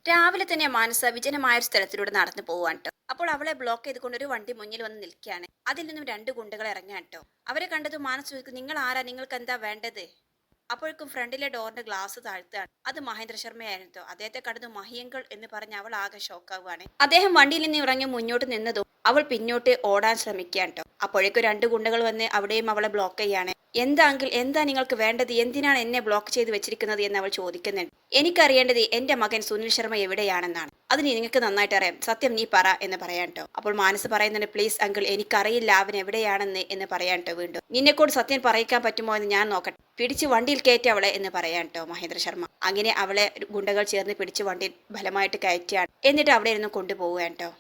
രാവിലെ തന്നെ മാനസ വിജനമായ ഒരു സ്ഥലത്തിലൂടെ നടന്നു പോവാണ് ട്ടോ. അപ്പോൾ അവളെ ബ്ലോക്ക് ചെയ്തുകൊണ്ട് ഒരു വണ്ടി മുന്നിൽ വന്ന് നിൽക്കുകയാണ്. അതിൽ നിന്നും രണ്ട് ഗുണ്ടകൾ ഇറങ്ങാൻ ട്ടോ. അവരെ കണ്ടതും മാനസ ചോദിക്കും, നിങ്ങൾ ആരാ, നിങ്ങൾക്ക് എന്താ വേണ്ടത്? അപ്പോഴേക്കും ഫ്രണ്ടിലെ ഡോറിന്റെ ഗ്ലാസ് താഴ്ത്തുകയാണ്. അത് മഹേന്ദ്ര ശർമ്മയായിരുന്നു ട്ടോ. അദ്ദേഹത്തെ കണ്ടതും മഹിയങ്കൾ എന്ന് പറഞ്ഞ് അവൾ ആകെ ഷോക്കാവുകയാണ്. അദ്ദേഹം വണ്ടിയിൽ നിന്ന് ഇറങ്ങി മുന്നോട്ട് നിന്നതും അവൾ പിന്നോട്ട് ഓടാൻ ശ്രമിക്കുകയാണ് ട്ടോ. അപ്പോഴേക്കും രണ്ട് ഗുണ്ടകൾ വന്ന് അവിടെയും അവളെ ബ്ലോക്ക് ചെയ്യാണ്. എന്താ അങ്കിൾ, എന്താ നിങ്ങൾക്ക് വേണ്ടത്? എന്തിനാണ് എന്നെ ബ്ലോക്ക് ചെയ്ത് വെച്ചിരിക്കുന്നത് എന്ന് അവൾ ചോദിക്കുന്നുണ്ട്. എനിക്കറിയേണ്ടത് എന്റെ മകൻ സുനിൽ ശർമ്മ എവിടെയാണെന്നാണ്. അത് നിങ്ങൾക്ക് നന്നായിട്ട് അറിയാം, സത്യം നീ പറ എന്ന് പറയാൻ ട്ടോ. അപ്പോൾ മാനസ് പറയുന്നുണ്ട്, പ്ലീസ് അങ്കിൾ, എനിക്കറിയില്ല അവൻ എവിടെയാണെന്ന് എന്ന് പറയാൻ ട്ടോ. വീണ്ടും നിന്നെക്കൊണ്ട് സത്യം പറയിക്കാൻ പറ്റുമോ എന്ന് ഞാൻ നോക്കട്ടെ, പിടിച്ച് വണ്ടിയിൽ കയറ്റി അവളെ എന്ന് പറയാൻ ട്ടോ മഹേന്ദ്ര ശർമ്മ. അങ്ങനെ അവളെ ഗുണ്ടകൾ ചേർന്ന് പിടിച്ച് വണ്ടിയിൽ ബലമായിട്ട് കയറ്റിയാണ്. എന്നിട്ട് അവിടെ ഇരുന്ന് കൊണ്ടുപോവുകയാണ് ട്ടോ.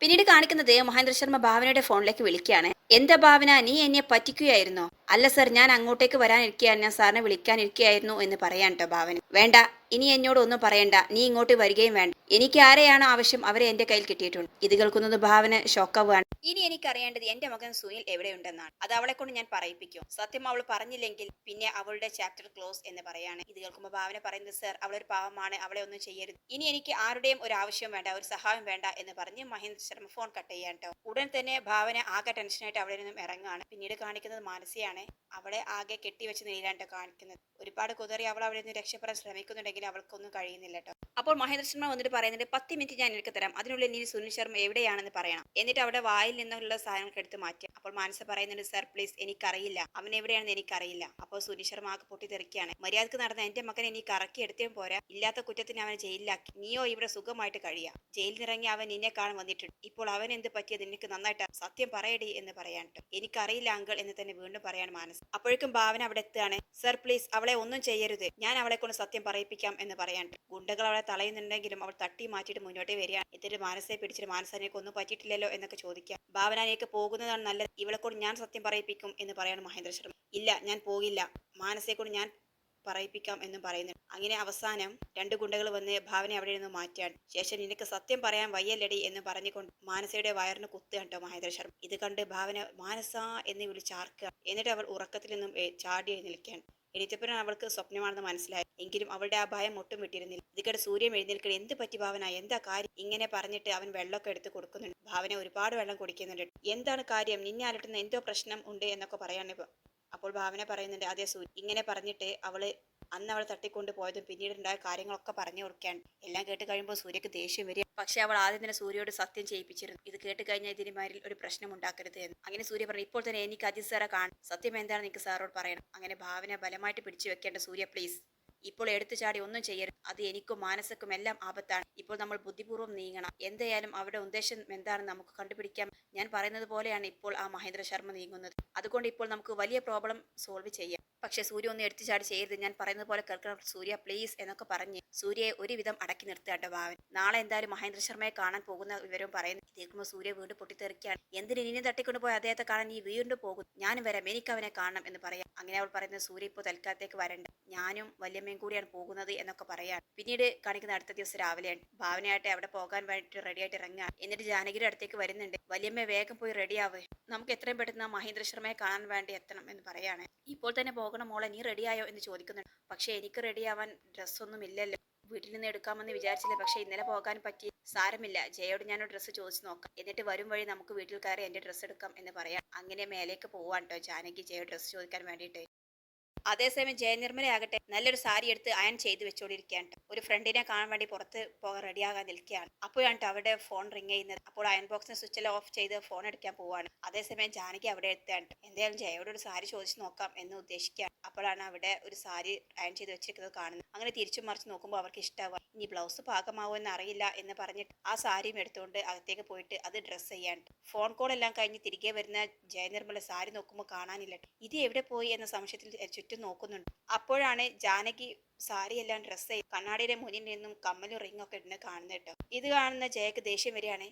പിന്നീട് കാണിക്കുന്നത് മഹേന്ദ്ര ശർമ്മ ഭാവനയുടെ ഫോണിലേക്ക് വിളിക്കുകയാണ്. എന്താ ഭാവന, നീ എന്നെ പറ്റിക്കുകയായിരുന്നോ? അല്ല സർ, ഞാൻ അങ്ങോട്ടേക്ക് വരാനിരിക്കുകയാണ്, ഞാൻ സാറിനെ വിളിക്കാനിരിക്കുകയായിരുന്നു എന്ന് പറയാൻ ട്ടോ ഭാവന. വേണ്ട, ഇനി എന്നോട് ഒന്നും പറയണ്ട, നീ ഇങ്ങോട്ട് വരികയും വേണ്ട. എനിക്ക് ആരെയാണ് ആവശ്യം അവരെ എന്റെ കയ്യിൽ കിട്ടിയിട്ടുണ്ട്. ഇത് കേൾക്കുന്നത് ഭാവന ഷോക്കാവുകയാണ്. ഇനി എനിക്കറിയേണ്ടത് എന്റെ മകൻ സുനിൽ എവിടെയുണ്ടെന്നാണ്. അത് അവളെ കൊണ്ട് ഞാൻ പറയിപ്പിക്കും. സത്യം അവൾ പറഞ്ഞില്ലെങ്കിൽ പിന്നെ അവളുടെ ചാപ്റ്റർ ക്ലോസ് എന്ന് പറയാണ്. ഇത് കേൾക്കുമ്പോൾ ഭാവന പറയുന്നത്, സർ, അവളൊരു പാവമാണ്, അവളെ ഒന്നും ചെയ്യരുത്. ഇനി എനിക്ക് ആരുടെയും ഒരു ആവശ്യവും വേണ്ട, ഒരു സഹായം വേണ്ട എന്ന് പറഞ്ഞ് മഹേന്ദ്ര ശർമ്മ ഫോൺ കട്ട് ചെയ്യാൻ ട്ടോ. ഉടൻ തന്നെ ഭാവന ആകെ ടെൻഷനായിട്ട് അവിടെ നിന്നും ഇറങ്ങാണ്. പിന്നീട് കാണിക്കുന്നത് മാനസിയാണ്. അവളെ ആകെ കെട്ടിവെച്ച് നീലാണ്ട് കാണിക്കുന്നത്. ഒരുപാട് കുതറി അവൾ അവിടെ നിന്ന് രക്ഷപ്പെടാൻ ശ്രമിക്കുന്നുണ്ടെങ്കിൽ അവൾക്കൊന്നും കഴിയുന്നില്ല കേട്ടോ. അപ്പോൾ മഹേന്ദ്ര ശർമ്മ വന്നിട്ട് പറയുന്നുണ്ട്, 10 മിനിറ്റ് ഞാൻ എനിക്ക് തരാം, അതിനുള്ളിൽ നീ സുനിൽ ശർമ്മ എവിടെയാണെന്ന് പറയണം. എന്നിട്ട് അവിടെ വായിൽ നിന്നുള്ള സാധനങ്ങൾ എടുത്ത് മാറ്റുക. അപ്പോൾ മാനസ പറയുന്നുണ്ട്, സർ പ്ലീസ്, എനിക്കറിയില്ല, അവൻ എവിടെയാണെന്ന് എനിക്കറിയില്ല. അപ്പോൾ സുനിൽ ശർമ്മ ആകെ പൊട്ടിത്തെറിക്കുകയാണ്. മര്യാദക്ക് നടന്ന എന്റെ മകനെ നീ കറക്കി എടുത്തേം പോരാ, ഇല്ലാത്ത കുറ്റത്തിന് അവനെ ജയിലിലാക്കി. നീയോ ഇവിടെ സുഖമായിട്ട് കഴിയാം. ജയിലിൽ ഇറങ്ങി അവൻ നിന്നെ കാണാൻ വന്നിട്ടുണ്ട്. ഇപ്പോൾ അവൻ എന്ത് പറ്റിയത് നിനക്ക് നന്നായിട്ട് സത്യം പറയടി എന്ന് പറയാൻ ട്ടോ. എനിക്കറിയില്ല അങ്കിൾ എന്ന് തന്നെ വീണ്ടും പറയാണ് മാനസ്. അപ്പോഴേക്കും ഭാവന അവിടെ എത്തുകയാണ്. സർ പ്ലീസ്, അവളെ ഒന്നും ചെയ്യരുത്, ഞാൻ അവളെ കൊണ്ട് സത്യം പറയിപ്പിക്കാം എന്ന് പറയാൻ. ഗുണ്ടകൾ അവളെ തളയുന്നുണ്ടെങ്കിലും അവൾ തട്ടി മാറ്റിയിട്ട് മുന്നോട്ടേ വരികയാണ്. എന്നിട്ട് മാനസയെ പിടിച്ചിട്ട്, മാനസനേക്ക് ഒന്നും പറ്റിയിട്ടില്ലല്ലോ എന്നൊക്കെ ചോദിക്കാം. ഭാവനയിലേക്ക് പോകുന്നതാണ് നല്ലത്, ഇവളെ കൊണ്ട് ഞാൻ സത്യം പറയിപ്പിക്കും എന്ന് പറയാണ് മഹേന്ദ്ര ശർമ്മ. ഇല്ല, ഞാൻ പോകില്ല, മാനസയെ കൊണ്ട് ഞാൻ പറയിപ്പിക്കാം എന്നും പറയുന്നുണ്ട്. അങ്ങനെ അവസാനം രണ്ട് ഗുണ്ടകൾ വന്ന് ഭാവന അവിടെ നിന്ന് മാറ്റാൻ ശേഷം, നിനക്ക് സത്യം പറയാൻ വയ്യല്ലടി എന്ന് പറഞ്ഞുകൊണ്ട് മാനസയുടെ വയറിന് കുത്തുക കേട്ടോ മഹേന്ദ്ര ശർമ്മ. ഇത് കണ്ട് ഭാവന മാനസ എന്ന് വിളിച്ചാർക്കുക. എന്നിട്ട് അവൾ ഉറക്കത്തിൽ നിന്നും ചാടി എഴുന്നേൽക്കുകയാണ്. എണീറ്റപ്പോഴാണ് അവൾക്ക് സ്വപ്നമാണെന്ന് മനസ്സിലായി. എങ്കിലും അവളുടെ ആ ഭയം ഒട്ടും വിട്ടിരുന്നില്ല. ഇതിക്കടെ സൂര്യൻ എഴുന്നേൽക്കൽ, എന്ത് പറ്റി ഭാവന, എന്താ കാര്യം? ഇങ്ങനെ പറഞ്ഞിട്ട് അവൻ വെള്ളമൊക്കെ എടുത്ത് കൊടുക്കുന്നുണ്ട്. ഭാവന ഒരുപാട് വെള്ളം കുടിക്കുന്നുണ്ട്. എന്താണ് കാര്യം, നിന്നെ അലട്ടുന്ന എന്തോ പ്രശ്നം ഉണ്ട് എന്നൊക്കെ പറയാണ്. അപ്പോൾ ഭാവന പറയുന്നുണ്ട്, അതേ സൂര്യ, ഇങ്ങനെ പറഞ്ഞിട്ട് അവള് അന്ന് അവൾ തട്ടിക്കൊണ്ട് പോയതും പിന്നീട് ഉണ്ടായ കാര്യങ്ങളൊക്കെ പറഞ്ഞു കൊടുക്കാൻ. എല്ലാം കേട്ട് കഴിയുമ്പോൾ സൂര്യക്ക് ദേഷ്യം വരിക. പക്ഷെ അവൾ ആദ്യം തന്നെ സൂര്യയോട് സത്യം ചെയ്യിപ്പിച്ചിരുന്നു, ഇത് കേട്ട് കഴിഞ്ഞാൽ ഇതിനുമാരിൽ ഒരു പ്രശ്നം ഉണ്ടാക്കരുത് എന്ന്. അങ്ങനെ സൂര്യ പറഞ്ഞു, ഇപ്പോൾ തന്നെ എനിക്ക് അജിത് സാറെ കാണും, സത്യം എന്താണ് എനിക്ക് സാറോട് പറയണം. അങ്ങനെ ഭാവന ബലമായിട്ട് പിടിച്ചു വെക്കേണ്ട. സൂര്യ പ്ലീസ്, ഇപ്പോൾ എടുത്തു ചാടി ഒന്നും ചെയ്യരുത്, അത് എനിക്കും മാനസക്കും എല്ലാം ആപത്താണ്. ഇപ്പോൾ നമ്മൾ ബുദ്ധിപൂർവ്വം നീങ്ങണം. എന്തായാലും അവരുടെ ഉദ്ദേശം എന്താണെന്ന് നമുക്ക് കണ്ടുപിടിക്കാം. ഞാൻ പറയുന്നത് പോലെയാണ് ഇപ്പോൾ ആ മഹേന്ദ്ര ശർമ്മ നീങ്ങുന്നത്. അതുകൊണ്ട് ഇപ്പോൾ നമുക്ക് വലിയ പ്രോബ്ലം സോൾവ് ചെയ്യാം. പക്ഷെ സൂര്യ ഒന്നും എടുത്തു ചാടി ചെയ്യരുത്, ഞാൻ പറയുന്നത് പോലെ കേൾക്കണം സൂര്യ പ്ലീസ് എന്നൊക്കെ പറഞ്ഞ് സൂര്യയെ ഒരുവിധം അടക്കി നിർത്തുകട്ടോ ഭാവൻ. നാളെ എന്തായാലും മഹേന്ദ്ര ശർമ്മയെ കാണാൻ പോകുന്ന വിവരവും പറയുന്നു. കേൾക്കുമ്പോൾ സൂര്യ വീണ്ടും പൊട്ടിത്തെറിക്കുകയാണ്. എന്തിന് ഇനി തട്ടിക്കൊണ്ട് പോയി അദ്ദേഹത്തെ കാണാൻ നീ വീണ്ടും പോകും? ഞാനും വരാം, എനിക്ക് അവനെ കാണണം എന്ന് പറയാം. അങ്ങനെ അവൾ പറയുന്നത്, സൂര്യ ഇപ്പോൾ തൽക്കാലത്തേക്ക് വരണ്ട, ഞാനും വല്യമ്മയും കൂടിയാണ് പോകുന്നത് എന്നൊക്കെ പറയാൻ. പിന്നീട് കാണിക്കുന്ന അടുത്ത ദിവസം രാവിലെയാണ്. ഭാവനയായിട്ട് അവിടെ പോകാൻ വേണ്ടിയിട്ട് റെഡിയായിട്ട് ഇറങ്ങുക. എന്നിട്ട് ജാനകിയുടെ അടുത്തേക്ക് വരുന്നുണ്ട്. വല്യമ്മ വേഗം പോയി റെഡിയാവ്, നമുക്ക് എത്രയും പെട്ടെന്ന് മഹേന്ദ്ര ശർമ്മയെ കാണാൻ വേണ്ടി എത്തണം എന്ന് പറയാണ്. ഇപ്പോൾ തന്നെ പോകണം മോളെ, നീ റെഡിയായോ എന്ന് ചോദിക്കുന്നുണ്ട്. പക്ഷെ എനിക്ക് റെഡിയാവാൻ ഡ്രസ്സൊന്നും ഇല്ലല്ലോ, വീട്ടിൽ നിന്ന് എടുക്കാമെന്ന് വിചാരിച്ചില്ല, പക്ഷെ ഇന്നലെ പോകാൻ പറ്റി. സാരമില്ല, ജയോട് ഞാനൊരു ഡ്രസ്സ് ചോദിച്ചു നോക്കാം, എന്നിട്ട് വരും വഴി നമുക്ക് വീട്ടിൽ കയറി എന്റെ ഡ്രസ്സ് എടുക്കാം എന്ന് പറയാം. അങ്ങനെ മേലേക്ക് പോവാൻ കേട്ടോ ജാനകി ജയോ ഡ്രസ്സ് ചോദിക്കാൻ വേണ്ടിയിട്ട്. അതേസമയം ജയനിർമ്മലയാകട്ടെ നല്ലൊരു സാരി എടുത്ത് അയൺ ചെയ്ത് വെച്ചോണ്ടിരിക്കുകയാണ്. ഒരു ഫ്രണ്ടിനെ കാണാൻ വേണ്ടി പുറത്ത് പോകാൻ റെഡിയാകാൻ നിൽക്കുകയാണ്. അപ്പോഴാണ് അവരുടെ ഫോൺ റിങ് ചെയ്യുന്നത്. അപ്പോൾ അയൺ ബോക്സിന് സ്വിച്ച് എല്ലാം ഓഫ് ചെയ്ത് ഫോൺ എടുക്കാൻ പോവാണ്. അതേസമയം ജാനകി അവിടെ എത്താണ്. എന്തായാലും ജയോട് ഒരു സാരി ചോദിച്ചു നോക്കാം എന്ന് ഉദ്ദേശിക്കുകയാണ്. അപ്പോഴാണ് അവിടെ ഒരു സാരി അയൺ ചെയ്ത് വെച്ചിരിക്കുന്നത് കാണുന്നത്. അങ്ങനെ തിരിച്ചു മറിച്ച് നോക്കുമ്പോൾ അവർക്ക് ഇഷ്ടമാവുക. ഇനി ബ്ലൗസ് പാകമാവോ എന്ന് അറിയില്ല എന്ന് പറഞ്ഞിട്ട് ആ സാരിയും എടുത്തുകൊണ്ട് അകത്തേക്ക് പോയിട്ട് അത് ഡ്രസ്സ് ചെയ്യാൻ. ഫോൺ കോൾ എല്ലാം കഴിഞ്ഞ് തിരികെ വരുന്ന ജയനിർമ്മല സാരി നോക്കുമ്പോൾ കാണാനില്ല. ഇത് എവിടെ പോയി എന്ന സംശയത്തിൽ ചുറ്റും നോക്കുന്നുണ്ട്. അപ്പോഴാണ് ജാനകി സാരിയെല്ലാം ഡ്രസ്സ് ചെയ്ത് കണ്ണാടിയുടെ മുന്നിൽ നിന്നും കമ്മലും റിങ്ങും ഒക്കെ ഇടുന്ന കാണുന്നത് കേട്ടോ. ഇത് കാണുന്ന ജയക്ക് ദേഷ്യം വരികയാണ്.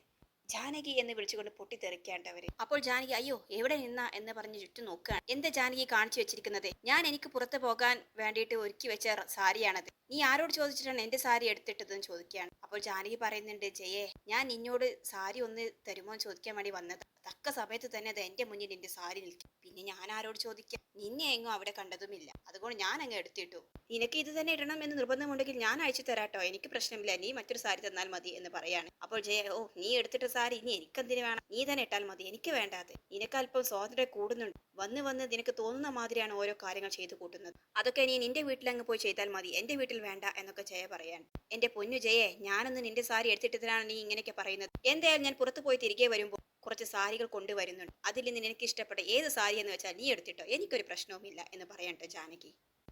ജാനകി എന്ന് വിളിച്ചുകൊണ്ട് പൊട്ടിത്തെറിക്കാണ്ട് അവര്. അപ്പോൾ ജാനകി അയ്യോ എവിടെ നിന്നാ എന്ന് പറഞ്ഞ് ചുറ്റും നോക്കുകയാണ്. എന്താ ജാനകി കാണിച്ചു വെച്ചിരിക്കുന്നത്? ഞാൻ എനിക്ക് പുറത്ത് പോകാൻ വേണ്ടിയിട്ട് ഒരുക്കി വെച്ച സാരിയാണത്. നീ ആരോട് ചോദിച്ചിട്ടാണ് എന്റെ സാരി എടുത്തിട്ടതെന്ന് ചോദിക്കുകയാണ്. അപ്പോൾ ജാനകി പറയുന്നുണ്ട്, ജയേ ഞാൻ നിന്നോട് സാരി ഒന്ന് തരുമോ എന്ന് ചോദിക്കാൻ വേണ്ടി വന്നത്. തക്ക സമയത്ത് തന്നെ അത് എന്റെ മുന്നിൽ എന്റെ സാരി നിൽക്കും. പിന്നെ ഞാൻ ആരോട് ചോദിക്കാം? നിന്നെ എങ്ങും അവിടെ കണ്ടതുമില്ല. അതുകൊണ്ട് ഞാൻ അങ്ങ് എടുത്തിട്ടു. നിനക്ക് ഇത് തന്നെ ഇടണം എന്ന് നിർബന്ധമുണ്ടെങ്കിൽ ഞാൻ അയച്ചു തരാട്ടോ, എനിക്ക് പ്രശ്നമില്ല, നീ മറ്റൊരു സാരി തന്നാൽ മതി എന്ന് പറയാണ്. അപ്പോൾ ജയ ഓ നീ എടുത്തിട്ട സാരി ഇനി എനിക്കെന്തിനു വേണം? നീ തന്നെ ഇട്ടാൽ മതി, എനിക്ക് വേണ്ടാതെ. നിനക്ക് അല്പം സ്വാതന്ത്ര്യം കൂടുന്നുണ്ട്. വന്ന് വന്ന് നിനക്ക് തോന്നുന്ന മാതിരിയാണ് ഓരോ കാര്യങ്ങൾ ചെയ്തു കൂട്ടുന്നത്. അതൊക്കെ നീ നിന്റെ വീട്ടിൽ അങ്ങ് പോയി ചെയ്താൽ മതി, എന്റെ വീട്ടിൽ വേണ്ട എന്നൊക്കെ ജയ പറയാൻ. എന്റെ പൊന്നു ജയെ, ഞാനൊന്ന് നിന്റെ സാരി എടുത്തിട്ടതിനാണ് നീ ഇങ്ങനെയൊക്കെ പറയുന്നത്. എന്തായാലും ഞാൻ പുറത്തു പോയി തിരികെ വരുമ്പോൾ കുറച്ച് സാരികൾ കൊണ്ടുവരുന്നുണ്ട്. അതിൽ നിന്ന് നിനക്ക് ഇഷ്ടപ്പെട്ട ഏത് സാരി എന്ന് വെച്ചാൽ നീ എടുത്തിട്ടോ, എനിക്കൊരു പ്രശ്നവുമില്ല എന്ന് പറയട്ടെ ജാനകി.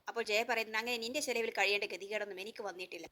അപ്പോൾ ജയ പറയുന്നത് അങ്ങനെ നിന്റെ ചെലവിൽ കഴിയേണ്ട ഗതികേടൊന്നും എനിക്ക് വന്നിട്ടില്ല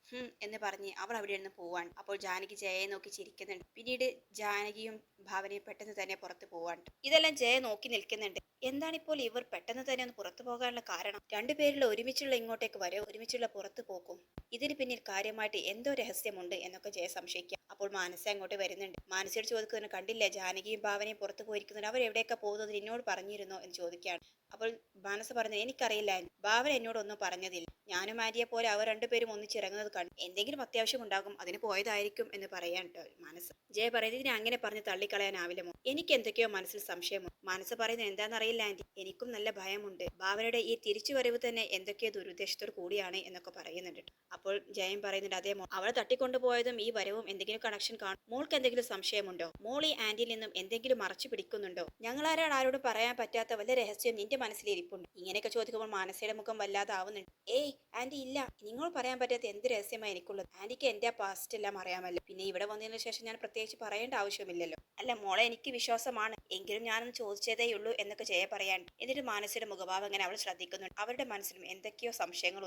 എന്ന് പറഞ്ഞ് അവൾ അവിടെ നിന്ന് പോവാണ്. അപ്പോൾ ജാനകി ജയയെ നോക്കി ചിരിക്കുന്നുണ്ട്. പിന്നീട് ജാനകിയും ഭാവനയും പെട്ടെന്ന് തന്നെ പുറത്ത് പോവാണ്. ഇതെല്ലാം ജയ നോക്കി നിൽക്കുന്നുണ്ട്. എന്താണിപ്പോൾ ഇവർ പെട്ടെന്ന് തന്നെ ഒന്ന് പുറത്തു പോകാനുള്ള കാരണം? രണ്ടുപേരിൽ ഒരുമിച്ചുള്ള ഇങ്ങോട്ടേക്ക് വരോ, ഒരുമിച്ചുള്ള പുറത്ത് പോക്കും, ഇതിന് പിന്നിൽ കാര്യമായിട്ട് എന്തോ രഹസ്യമുണ്ട് എന്നൊക്കെ ജയ സംശയിക്കാം. അപ്പോൾ മാനസ അങ്ങോട്ട് വരുന്നുണ്ട്. മാനസയോട് ചോദിക്കുന്നതിന് കണ്ടില്ലേ ജാനകിയും ഭാവനയും പുറത്തു പോയിരിക്കുന്നുണ്ട്, അവർ എവിടെയൊക്കെ പോകുന്നത് എന്നോട് പറഞ്ഞിരുന്നോ എന്ന് ചോദിക്കുകയാണ്. അപ്പോൾ മാനസ പറഞ്ഞു എനിക്കറിയില്ല, ഭാവന എന്നോടൊന്നും പറഞ്ഞതില്ല. ഞാനും ആന്റിയെ പോലെ അവർ രണ്ടുപേരും ഒന്നിച്ചിറങ്ങുന്നത് കണ്ടു. എന്തെങ്കിലും അത്യാവശ്യം ഉണ്ടാകും, അതിന് പോയതായിരിക്കും എന്ന് പറയാൻ കേട്ടോ മാനസ. ജയ പറയുന്നത് ഇതിനെ അങ്ങനെ പറഞ്ഞ് തള്ളിക്കളയാനാവില്ലമോ? എനിക്ക് എന്തൊക്കെയോ മനസ്സിൽ സംശയമുണ്ട്. മാനസ പറയുന്നത് എന്താണെന്നറിയില്ല ആന്റി, എനിക്കും നല്ല ഭയമുണ്ട്. ഭാവനയുടെ ഈ തിരിച്ചുവരവ് തന്നെ എന്തൊക്കെയോ ദുരുദ്ദേശത്തോട് കൂടിയാണ് എന്നൊക്കെ പറയുന്നുണ്ട്. അപ്പോൾ ജയൻ പറയുന്നുണ്ട് അതേ മോൾ, അവളെ തട്ടിക്കൊണ്ടുപോയതും ഈ വരവും എന്തെങ്കിലും കണക്ഷൻ കാണും. മോൾക്ക് എന്തെങ്കിലും സംശയമുണ്ടോ? മോൾ ഈ ആന്റിയിൽ നിന്നും എന്തെങ്കിലും മറച്ചു പിടിക്കുന്നുണ്ടോ? ഞങ്ങളാരാണ് ആരോടും പറയാൻ പറ്റാത്ത വല്ല രഹസ്യം നിന്റെ മനസ്സിലിരിപ്പുണ്ട്. ഇങ്ങനെയൊക്കെ ചോദിക്കുമ്പോൾ മാനസയുടെ മുഖം വല്ലാതെ ആവുന്നുണ്ട്. ഏയ് ആന്റി ഇല്ല, നിങ്ങൾ പറയാൻ പറ്റാത്ത എന്ത് രഹസ്യമായി എനിക്കുള്ളത്? ആന്റിക്ക് എന്റെ പാസ്റ്റ് എല്ലാം അറിയാമല്ലോ, പിന്നെ ഇവിടെ വന്നതിന് ശേഷം ഞാൻ പ്രത്യേകിച്ച് പറയേണ്ട ആവശ്യമില്ലല്ലോ. അല്ല മോളെ, എനിക്ക് വിശ്വാസമാണ്, എങ്കിലും ഞാനൊന്ന് ചോദിച്ചതേ ഉള്ളൂ എന്നൊക്കെ ജയ പറയാൻ. എന്നിട്ട് മാനസയുടെ മുഖഭാവം അങ്ങനെ അവൾ ശ്രദ്ധിക്കുന്നുണ്ട്. അവരുടെ മനസ്സിലും എന്തൊക്കെയോ സംശയങ്ങൾ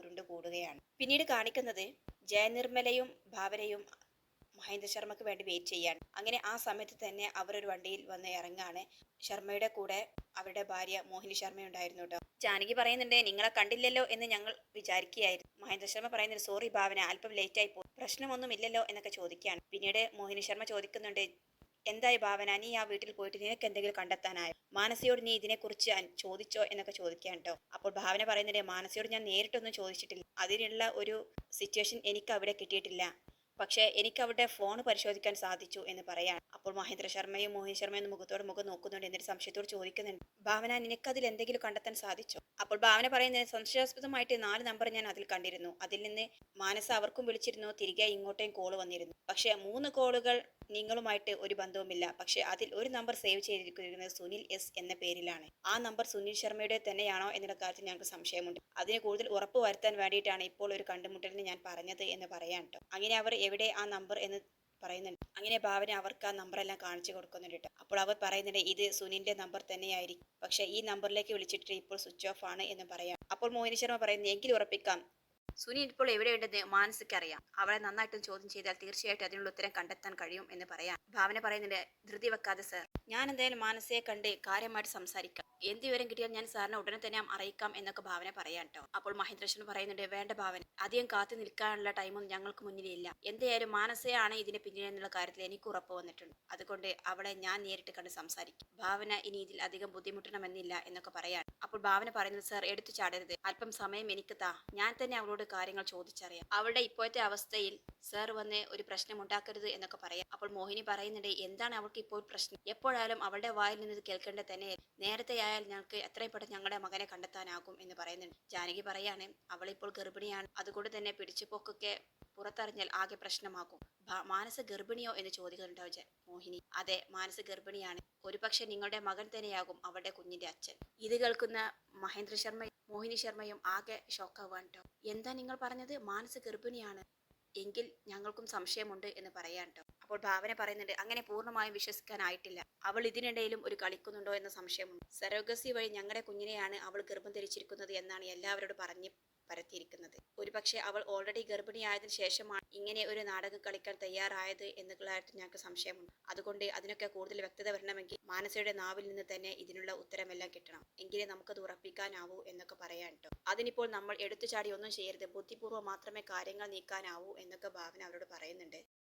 ഉരുണ്ടു കൂടുകയാണ്. പിന്നീട് കാണിക്കുന്നത് ജയനിർമ്മലയും ഭാവനയും മഹേന്ദ്ര ശർമ്മക്ക് വേണ്ടി വെയിറ്റ് ചെയ്യാണ്. അങ്ങനെ ആ സമയത്ത് തന്നെ അവർ ഒരു വണ്ടിയിൽ വന്ന് ഇറങ്ങാണ്. ശർമ്മയുടെ കൂടെ അവരുടെ ഭാര്യ മോഹിനി ശർമ്മ ഉണ്ടായിരുന്നു കേട്ടോ. ജാനകി പറയുന്നുണ്ട് നിങ്ങളെ കണ്ടില്ലല്ലോ എന്ന് ഞങ്ങൾ വിചാരിക്കുകയായിരുന്നു. മഹേന്ദ്ര ശർമ്മ പറയുന്നുണ്ട് സോറി ഭാവന, അല്പം ലേറ്റ് ആയി പോയി, പ്രശ്നമൊന്നും ഇല്ലല്ലോ എന്നൊക്കെ ചോദിക്കുകയാണ്. പിന്നീട് മോഹിനി ശർമ്മ ചോദിക്കുന്നുണ്ട് എന്തായി ഭാവന, നീ ആ വീട്ടിൽ പോയിട്ട് നിനക്ക് എന്തെങ്കിലും കണ്ടെത്താനായോ? മാനസയോട് നീ ഇതിനെക്കുറിച്ച് ചോദിച്ചോ എന്നൊക്കെ ചോദിക്കാൻ കേട്ടോ. അപ്പോൾ ഭാവന പറയുന്നുണ്ട് മാനസയോട് ഞാൻ നേരിട്ടൊന്നും ചോദിച്ചിട്ടില്ല, അതിനുള്ള ഒരു സിറ്റുവേഷൻ എനിക്ക് അവിടെ കിട്ടിയിട്ടില്ല. പക്ഷേ എനിക്ക് അവരുടെ ഫോൺ പരിശോധിക്കാൻ സാധിച്ചു എന്ന് പറയാണ്. അപ്പോൾ മഹേന്ദ്ര ശർമ്മയും മോഹിനി ശർമ്മയും മുഖത്തോട് മുഖം നോക്കുന്നുണ്ട്. എന്നിട്ട് സംശയത്തോട് ചോദിക്കുന്നുണ്ട് ഭാവന നിനക്കതിൽ എന്തെങ്കിലും കണ്ടെത്താൻ സാധിച്ചോ? അപ്പോൾ ഭാവന പറയുന്നത് സംശയാസ്പദമായിട്ട് 4 നമ്പർ ഞാൻ അതിൽ കണ്ടിരുന്നു. അതിൽ നിന്ന് മാനസ അവർക്കും വിളിച്ചിരുന്നു, തിരികെ ഇങ്ങോട്ടേയും കോൾ വന്നിരുന്നു. പക്ഷേ 3 കോളുകൾ നിങ്ങളുമായിട്ട് ഒരു ബന്ധവുമില്ല. പക്ഷേ അതിൽ ഒരു നമ്പർ സേവ് ചെയ്തിരിക്കുന്നത് സുനിൽ എസ് എന്ന പേരിലാണ്. ആ നമ്പർ സുനിൽ ശർമ്മയുടെ തന്നെയാണോ എന്നുള്ള കാര്യത്തിൽ ഞങ്ങൾക്ക് സംശയമുണ്ട്. അതിന് കൂടുതൽ ഉറപ്പ് വരുത്താൻ വേണ്ടിയിട്ടാണ് ഇപ്പോൾ ഒരു കണ്ടുമുട്ടലിന് ഞാൻ പറഞ്ഞത് എന്ന് പറയാൻ കേട്ടോ. അങ്ങനെ അവർ എവിടെ ആ നമ്പർ എന്ന് പറയുന്നുണ്ട്. അങ്ങനെ ഭാവന അവർക്ക് ആ നമ്പർ എല്ലാം കാണിച്ചു കൊടുക്കുന്നുണ്ട്. അപ്പോൾ അവർ പറയുന്നുണ്ട് ഇത് സുനിലിന്റെ നമ്പർ തന്നെയായിരിക്കും, പക്ഷേ ഈ നമ്പറിലേക്ക് വിളിച്ചിട്ട് ഇപ്പോൾ സ്വിച്ച് ഓഫ് ആണ് എന്ന് പറയാം. അപ്പോൾ മോഹിനി ശർമ്മ പറയുന്നത് എങ്കിൽ ഉറപ്പിക്കാം സുനി ഇപ്പോൾ എവിടെയുണ്ടെന്ന് മാനസിക്ക് അറിയാം. അവളെ നന്നായിട്ടും ചോദ്യം ചെയ്താൽ തീർച്ചയായിട്ടും അതിനുള്ള ഉത്തരം കണ്ടെത്താൻ കഴിയും എന്ന് പറയാം. ഭാവന പറയുന്നുണ്ട് ധൃതി വെക്കാതെ സർ, ഞാൻ എന്തായാലും മാനസയെ കണ്ട് കാര്യമായിട്ട് സംസാരിക്കാം. എന്ത് വിവരം കിട്ടിയാൽ ഞാൻ സാറിനെ ഉടനെ തന്നെ അറിയിക്കാം എന്നൊക്കെ ഭാവന പറയാൻ കേട്ടോ. അപ്പോൾ മഹേന്ദ്രൻ പറയുന്നുണ്ട് വേണ്ട ഭാവന, അധികം കാത്തു നിൽക്കാനുള്ള ടൈമൊന്നും ഞങ്ങൾക്ക് മുന്നിലില്ല. എന്തായാലും മാനസയാണ് ഇതിന് പിന്നിൽ എന്നുള്ള കാര്യത്തിൽ എനിക്ക് ഉറപ്പ് വന്നിട്ടുണ്ട്. അതുകൊണ്ട് അവളെ ഞാൻ നേരിട്ട് കണ്ട് സംസാരിക്കും. ഭാവന ഇനി ഇതിൽ അധികം ബുദ്ധിമുട്ടണമെന്നില്ല എന്നൊക്കെ പറയാൻ. അപ്പോൾ ഭാവന പറയുന്നത് സർ എടുത്തു ചാടരുത്, അല്പം സമയം എനിക്ക് താ, ഞാൻ തന്നെ അവളോട് കാര്യങ്ങൾ ചോദിച്ചറിയാം. അവളുടെ ഇപ്പോഴത്തെ അവസ്ഥയിൽ സർ വന്ന് ഒരു പ്രശ്നം ഉണ്ടാക്കരുത് എന്നൊക്കെ പറയാം. അപ്പോൾ മോഹിനി പറയുന്നുണ്ട് എന്താണ് അവൾക്ക് ഇപ്പോൾ പ്രശ്നം? എപ്പോഴായാലും അവളുടെ വായിൽ നിന്ന് ഇത് കേൾക്കേണ്ടത് തന്നെ. നേരത്തെ ആയാൽ ഞങ്ങൾക്ക് എത്രയും പെട്ടെന്ന് ഞങ്ങളുടെ മകനെ കണ്ടെത്താനാകും എന്ന് പറയുന്നുണ്ട്. ജാനകി പറയാണ് അവളിപ്പോൾ ഗർഭിണിയാണ്, അതുകൊണ്ട് തന്നെ പിടിച്ചുപോക്കൊക്കെ പുറത്തറിഞ്ഞാൽ ആകെ പ്രശ്നമാകും. മാനസ ഗർഭിണിയോ എന്ന് ചോദിക്കുന്നുണ്ടോ മോഹിനി. അതെ, മാനസ ഗർഭിണിയാണ്. ഒരുപക്ഷെ നിങ്ങളുടെ മകൻ തന്നെയാകും അവളുടെ കുഞ്ഞിന്റെ അച്ഛൻ. ഇത് കേൾക്കുന്ന മഹേന്ദ്ര ശർമ്മയും മോഹിനി ശർമ്മയും ആകെ ഷോക്കാവാൻ കേട്ടോ. എന്താ നിങ്ങൾ പറഞ്ഞത്? മാനസ ഗർഭിണിയാണ് എങ്കിൽ ഞങ്ങൾക്കും സംശയമുണ്ട് എന്ന് പറയാൻ കേട്ടോ. അപ്പോൾ ഭാവന പറയുന്നുണ്ട് അങ്ങനെ പൂർണ്ണമായും വിശ്വസിക്കാനായിട്ടില്ല. അവൾ ഇതിനിടയിലും ഒരു കളിക്കുന്നുണ്ടോ എന്ന സംശയമുണ്ട്. സരോഗസി വഴി ഞങ്ങളുടെ കുഞ്ഞിനെയാണ് അവൾ ഗർഭം ധരിച്ചിരിക്കുന്നത് എന്നാണ് എല്ലാവരോടും പറഞ്ഞ് പരത്തിയിരിക്കുന്നത്. ഒരുപക്ഷെ അവൾ ഓൾറെഡി ഗർഭിണിയായതിനു ശേഷമാണ് ഇങ്ങനെ ഒരു നാടകം കളിക്കാൻ തയ്യാറായത് എന്നുള്ള കാര്യത്തിൽ ഞങ്ങൾക്ക് സംശയമുണ്ട്. അതുകൊണ്ട് അതിനൊക്കെ കൂടുതൽ വ്യക്തത വരണമെങ്കിൽ മാനസയുടെ നാവിൽ നിന്ന് തന്നെ ഇതിനുള്ള ഉത്തരമെല്ലാം കിട്ടണം, എങ്കിലേ നമുക്കത് ഉറപ്പിക്കാനാവൂ എന്നൊക്കെ പറയാൻ കേട്ടോ. അതിനിപ്പോൾ നമ്മൾ എടുത്തുചാടി ഒന്നും ചെയ്യരുത്, ബുദ്ധിപൂർവ്വം മാത്രമേ കാര്യങ്ങൾ നീക്കാനാവൂ എന്നൊക്കെ ഭാവന അവരോട് പറയുന്നുണ്ട്.